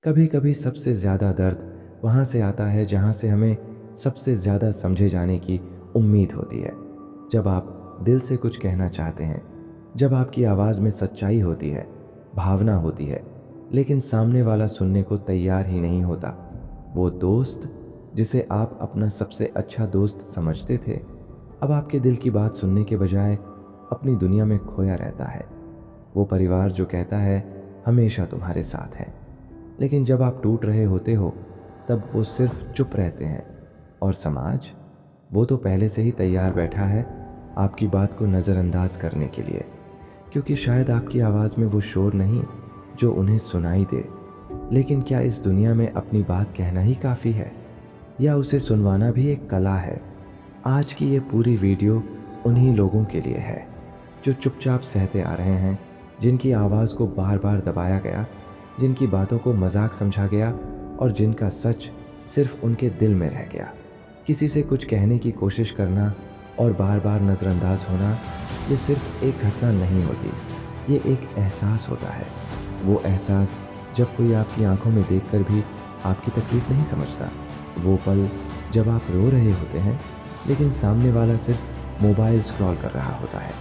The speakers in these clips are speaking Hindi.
कभी कभी सबसे ज़्यादा दर्द वहाँ से आता है जहाँ से हमें सबसे ज़्यादा समझे जाने की उम्मीद होती है। जब आप दिल से कुछ कहना चाहते हैं, जब आपकी आवाज़ में सच्चाई होती है, भावना होती है, लेकिन सामने वाला सुनने को तैयार ही नहीं होता। वो दोस्त जिसे आप अपना सबसे अच्छा दोस्त समझते थे, अब आपके दिल की बात सुनने के बजाय अपनी दुनिया में खोया रहता है। वो परिवार जो कहता है हमेशा तुम्हारे साथ है, लेकिन जब आप टूट रहे होते हो तब वो सिर्फ चुप रहते हैं। और समाज, वो तो पहले से ही तैयार बैठा है आपकी बात को नज़रअंदाज करने के लिए, क्योंकि शायद आपकी आवाज़ में वो शोर नहीं जो उन्हें सुनाई दे। लेकिन क्या इस दुनिया में अपनी बात कहना ही काफ़ी है, या उसे सुनवाना भी एक कला है? आज की ये पूरी वीडियो उन्हीं लोगों के लिए है जो चुपचाप सहते आ रहे हैं, जिनकी आवाज़ को बार बार दबाया गया, जिनकी बातों को मजाक समझा गया और जिनका सच सिर्फ उनके दिल में रह गया। किसी से कुछ कहने की कोशिश करना और बार बार नज़रअंदाज होना, ये सिर्फ एक घटना नहीं होती, ये एक एहसास होता है। वो एहसास जब कोई आपकी आंखों में देखकर भी आपकी तकलीफ़ नहीं समझता। वो पल जब आप रो रहे होते हैं लेकिन सामने वाला सिर्फ मोबाइल स्क्रॉल कर रहा होता है।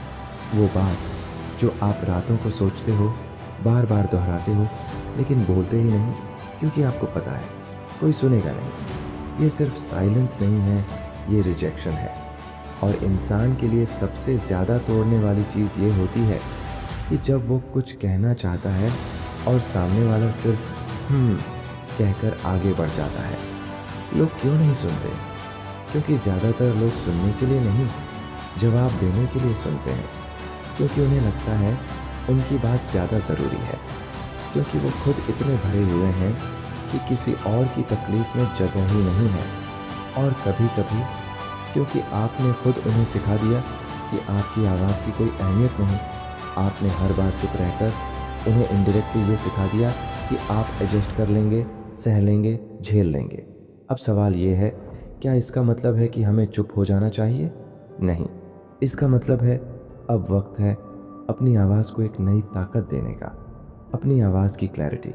वो बात जो आप रातों को सोचते हो, बार बार दोहराते हो, लेकिन बोलते ही नहीं, क्योंकि आपको पता है कोई सुनेगा नहीं। ये सिर्फ साइलेंस नहीं है, ये रिजेक्शन है। और इंसान के लिए सबसे ज़्यादा तोड़ने वाली चीज़ ये होती है कि जब वो कुछ कहना चाहता है और सामने वाला सिर्फ कहकर आगे बढ़ जाता है। लोग क्यों नहीं सुनते? क्योंकि ज़्यादातर लोग सुनने के लिए नहीं, जवाब देने के लिए सुनते हैं। क्योंकि उन्हें लगता है उनकी बात ज़्यादा ज़रूरी है, क्योंकि वो खुद इतने भरे हुए हैं कि किसी और की तकलीफ़ में जगह ही नहीं है। और कभी कभी क्योंकि आपने खुद उन्हें सिखा दिया कि आपकी आवाज़ की कोई अहमियत नहीं, आपने हर बार चुप रहकर उन्हें इनडायरेक्टली ये सिखा दिया कि आप एडजस्ट कर लेंगे, सह लेंगे, झेल लेंगे। अब सवाल ये है, क्या इसका मतलब है कि हमें चुप हो जाना चाहिए? नहीं, इसका मतलब है अब वक्त है अपनी आवाज़ को एक नई ताकत देने का। अपनी आवाज़ की क्लैरिटी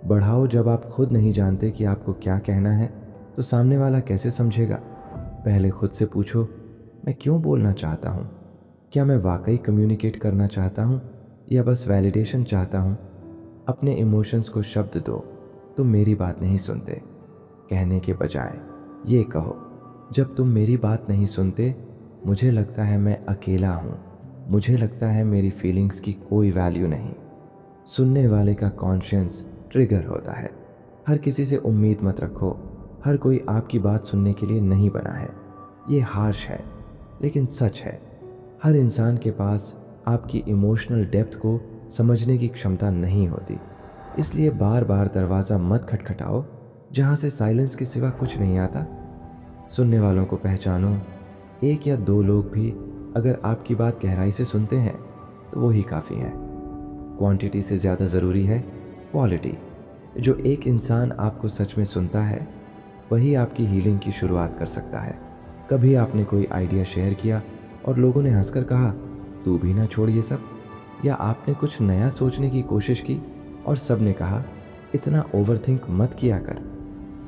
बढ़ाओ। जब आप खुद नहीं जानते कि आपको क्या कहना है तो सामने वाला कैसे समझेगा? पहले खुद से पूछो, मैं क्यों बोलना चाहता हूँ? क्या मैं वाकई कम्युनिकेट करना चाहता हूँ या बस वैलिडेशन चाहता हूँ? अपने इमोशंस को शब्द दो। तुम मेरी बात नहीं सुनते कहने के बजाय ये कहो, जब तुम मेरी बात नहीं सुनते मुझे लगता है मैं अकेला हूँ, मुझे लगता है मेरी फीलिंग्स की कोई वैल्यू नहीं। सुनने वाले का कॉन्शियंस ट्रिगर होता है। हर किसी से उम्मीद मत रखो, हर कोई आपकी बात सुनने के लिए नहीं बना है। ये हार्श है लेकिन सच है। हर इंसान के पास आपकी इमोशनल डेप्थ को समझने की क्षमता नहीं होती। इसलिए बार बार दरवाज़ा मत खटखटाओ जहाँ से साइलेंस के सिवा कुछ नहीं आता। सुनने वालों को पहचानो। एक या दो लोग भी अगर आपकी बात गहराई से सुनते हैं तो वो ही काफ़ी है। क्वांटिटी से ज़्यादा ज़रूरी है क्वालिटी। जो एक इंसान आपको सच में सुनता है वही आपकी हीलिंग की शुरुआत कर सकता है। कभी आपने कोई आइडिया शेयर किया और लोगों ने हंसकर कहा तू भी ना छोड़ ये सब? या आपने कुछ नया सोचने की कोशिश की और सब ने कहा इतना ओवरथिंक मत किया कर?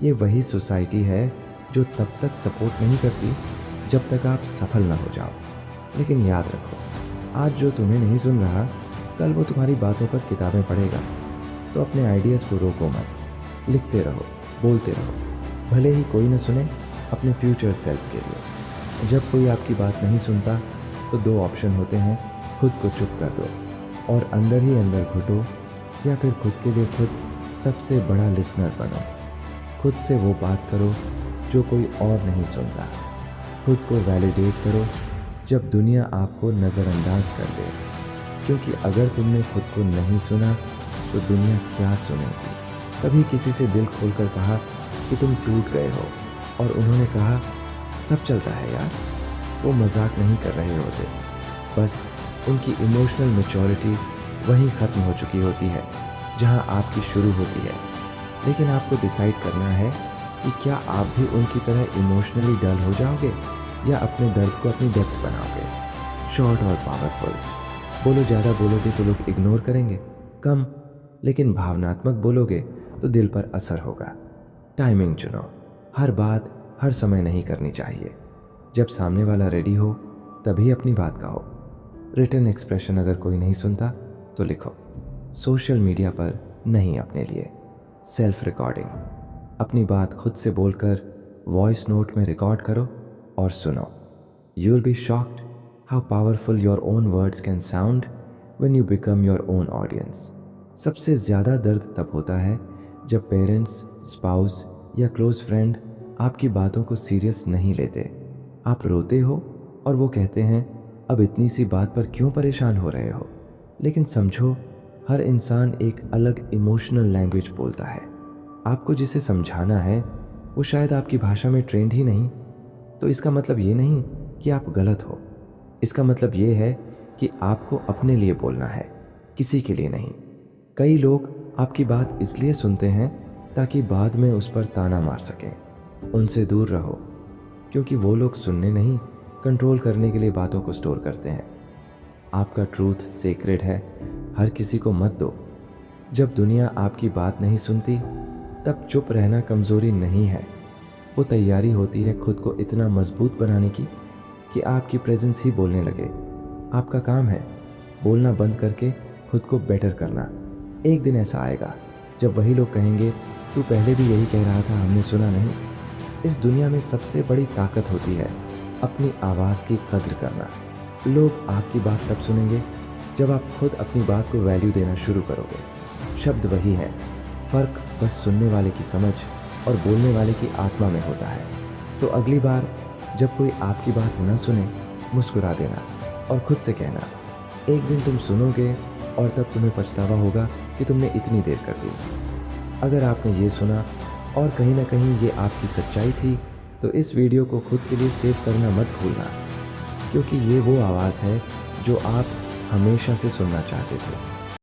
ये वही सोसाइटी है जो तब तक सपोर्ट नहीं करती जब तक आप सफल ना हो जाओ। लेकिन याद रखो, आज जो तुम्हें नहीं सुन रहा, कल वो तुम्हारी बातों पर किताबें पढ़ेगा। तो अपने आइडियाज़ को रोको मत, लिखते रहो, बोलते रहो, भले ही कोई न सुने, अपने फ्यूचर सेल्फ के लिए। जब कोई आपकी बात नहीं सुनता तो दो ऑप्शन होते हैं, खुद को चुप कर दो और अंदर ही अंदर घुटो, या फिर खुद के लिए खुद सबसे बड़ा लिसनर बनो। खुद से वो बात करो जो कोई और नहीं सुनता। खुद को वैलिडेट करो जब दुनिया आपको नज़रअंदाज कर दे, क्योंकि अगर तुमने खुद को नहीं सुना तो दुनिया क्या सुनेगी? कभी किसी से दिल खोलकर कहा कि तुम टूट गए हो और उन्होंने कहा सब चलता है यार। वो मजाक नहीं कर रहे होते, बस उनकी इमोशनल मैच्योरिटी वहीं ख़त्म हो चुकी होती है जहां आपकी शुरू होती है। लेकिन आपको डिसाइड करना है कि क्या आप भी उनकी तरह इमोशनली डल हो जाओगे या अपने दर्द को अपनी डेप्थ बनाओगे। शॉर्ट और पावरफुल। बोलो ज़्यादा बोलोगे तो लोग इग्नोर करेंगे, कम लेकिन भावनात्मक बोलोगे तो दिल पर असर होगा। टाइमिंग चुनो। हर बात हर समय नहीं करनी चाहिए। जब सामने वाला रेडी हो तभी अपनी बात कहो। रिटन एक्सप्रेशन अगर कोई नहीं सुनता तो लिखो। सोशल मीडिया पर नहीं अपने लिए। Self recording. अपनी बात खुद से बोलकर वॉइस नोट में रिकॉर्ड करो और सुनो। You will be shocked how powerful your own words can sound when you become your own audience. सबसे ज़्यादा दर्द तब होता है जब पेरेंट्स, स्पाउस या क्लोज फ्रेंड आपकी बातों को सीरियस नहीं लेते। आप रोते हो और वो कहते हैं अब इतनी सी बात पर क्यों परेशान हो रहे हो। लेकिन समझो, हर इंसान एक अलग इमोशनल लैंग्वेज बोलता है। आपको जिसे समझाना है वो शायद आपकी भाषा में ट्रेंड ही नहीं। तो इसका मतलब ये नहीं कि आप गलत हो। इसका मतलब ये है कि आपको अपने लिए बोलना है, किसी के लिए नहीं। कई लोग आपकी बात इसलिए सुनते हैं ताकि बाद में उस पर ताना मार सकें। उनसे दूर रहो, क्योंकि वो लोग सुनने नहीं, कंट्रोल करने के लिए बातों को स्टोर करते हैं। आपका ट्रूथ सेक्रेड है, हर किसी को मत दो। जब दुनिया आपकी बात नहीं सुनती तब चुप रहना कमज़ोरी नहीं है, वो तैयारी होती है खुद को इतना मजबूत बनाने की कि आपकी प्रेजेंस ही बोलने लगे। आपका काम है बोलना बंद करके खुद को बेटर करना। एक दिन ऐसा आएगा जब वही लोग कहेंगे तू पहले भी यही कह रहा था, हमने सुना नहीं। इस दुनिया में सबसे बड़ी ताकत होती है अपनी आवाज़ की कद्र करना। लोग आपकी बात तब सुनेंगे जब आप खुद अपनी बात को वैल्यू देना शुरू करोगे। शब्द वही है, फ़र्क बस सुनने वाले की समझ और बोलने वाले की आत्मा में होता है। तो अगली बार जब कोई आपकी बात न सुने, मुस्कुरा देना और खुद से कहना एक दिन तुम सुनोगे और तब तुम्हें पछतावा होगा कि तुमने इतनी देर कर दी। अगर आपने ये सुना और कहीं ना कहीं ये आपकी सच्चाई थी तो इस वीडियो को खुद के लिए सेव करना मत भूलना, क्योंकि ये वो आवाज़ है जो आप हमेशा से सुनना चाहते थे।